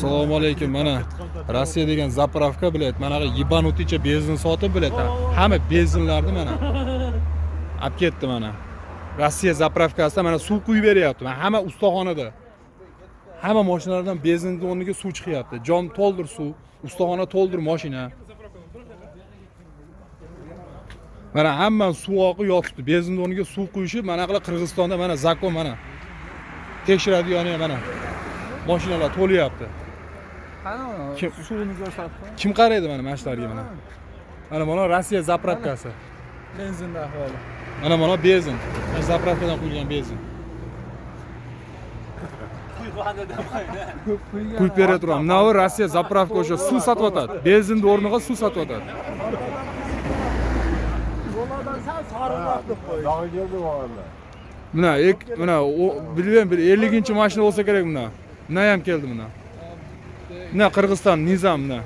Assalomu alaykum. Mana Rossiya degan zapravka bilet. Mana yibanuticha benzin sotib bilet. Hamma benzinlarni mana olib ketdi mana. Rossiya zapravkasida mana suv quyib beryapti. Hamma ustaxonada. Hamma mashinalardan benzinning o'rniga suv chiqyapti. Jom to'ldir suv, ustaxona to'ldir mashina. Mana hamma suv oqib yotibdi. Benzinning o'rniga suv quyishib, mana qila Qirg'izistonda mana zakon mana tekshiradigan mana mashinalar to'lyapti. Kim suvni ko'rsatdi? Kim qaraydi mana mashlarga mana? Mana Rossiya zapravkasi. Benzinda ahvoli. Mana benzin. Zapravkadan quyilgan benzin. Quyib bera turam. Mana Rossiya zapravka o'sha suv sotayotadi. Benzinning o'rniga suv sotayotadi. Yo'ldan sal sariqroq deb qo'ydi. Dog'i keldi valla. Mana bilmayman bir 50-mashina bo'lsa kerak buna. Buna ham keldi buna. Qirg'iziston nizam buna.